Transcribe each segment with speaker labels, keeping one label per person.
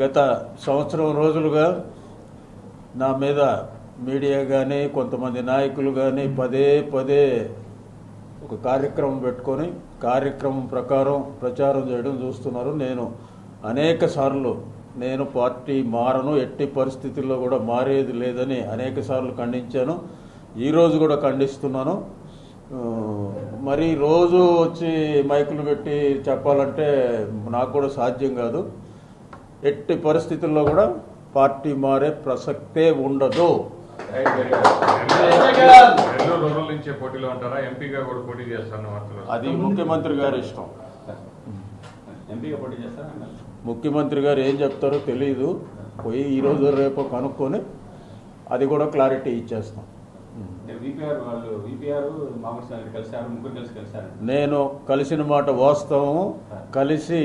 Speaker 1: గత సంవత్సరం రోజులుగా నా మీద మీడియా కానీ కొంతమంది నాయకులు కానీ పదే పదే ఒక కార్యక్రమం పెట్టుకొని కార్యక్రమం ప్రకారం ప్రచారం చేయడం చూస్తున్నారు. నేను అనేక సార్లు నేను పార్టీ మారను, ఎట్టి పరిస్థితుల్లో కూడా మారేది లేదని అనేక సార్లు ఖండించాను. ఈరోజు కూడా ఖండిస్తున్నాను. మరి రోజు వచ్చి మైకులు పెట్టి చెప్పాలంటే నాకు కూడా సాధ్యం కాదు. ఎట్టి పరిస్థితుల్లో కూడా పార్టీ మారే ప్రసక్తే ఉండదు. అది ముఖ్యమంత్రి గారి ఇష్టం. ముఖ్యమంత్రి గారు ఏం చెప్తారో తెలియదు. పోయి ఈరోజు రేపు కనుక్కొని అది కూడా క్లారిటీ ఇచ్చేస్తాం. నేను కలిసిన మాట వాస్తవం. కలిసి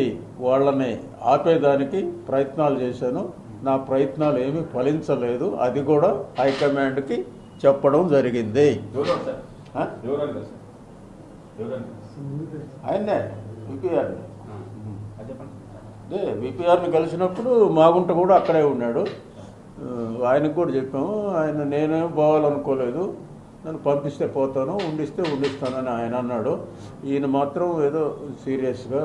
Speaker 1: వాళ్ళని ఆపేదానికి ప్రయత్నాలు చేశాను. నా ప్రయత్నాలు ఏమీ ఫలించలేదు. అది కూడా హైకమాండ్కి చెప్పడం జరిగింది. ఆయన్నే విపిఆర్ని కలిసినప్పుడు మాగుంట కూడా అక్కడే ఉన్నాడు. ఆయనకు కూడా చెప్పాము. ఆయన నేనేం పోవాలనుకోలేదు, నన్ను పంపిస్తే పోతాను, ఉండిస్తే ఉండిస్తానని ఆయన అన్నాడు. ఈయన మాత్రం ఏదో సీరియస్గా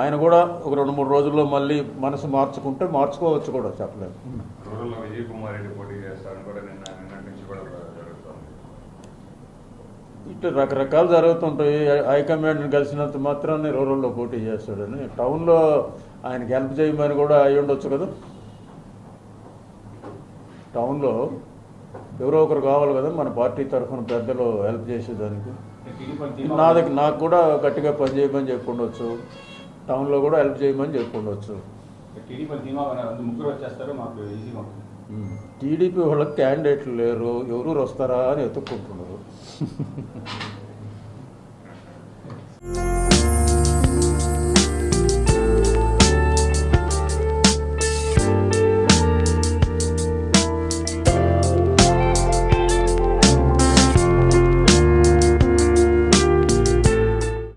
Speaker 1: ఆయన కూడా ఒక 2-3 రోజుల్లో మళ్ళీ మనసు మార్చుకుంటే మార్చుకోవచ్చు కూడా, చెప్పలేదు. ఇట్లా రకరకాలు జరుగుతుంటాయి. హైకమాండ్ని కలిసినంత మాత్రాన్ని రూరల్లో పోటీ చేస్తాడని, టౌన్లో ఆయనకి హెల్ప్ చేయమని కూడా అయి ఉండొచ్చు కదా. టౌన్లో ఎవరో ఒకరు కావాలి కదా మన పార్టీ తరఫున పెద్దలు హెల్ప్ చేసేదానికి. నాకు కూడా గట్టిగా పనిచేయమని చెప్పి ఉండొచ్చు, టౌన్లో కూడా హెల్ప్ చేయమని చెప్పి ఉండొచ్చు. టీడీపీ వాళ్ళకి క్యాండిడేట్లు లేరు, ఎవరు వస్తారా అని ఎత్తుక్కుంటున్నారు.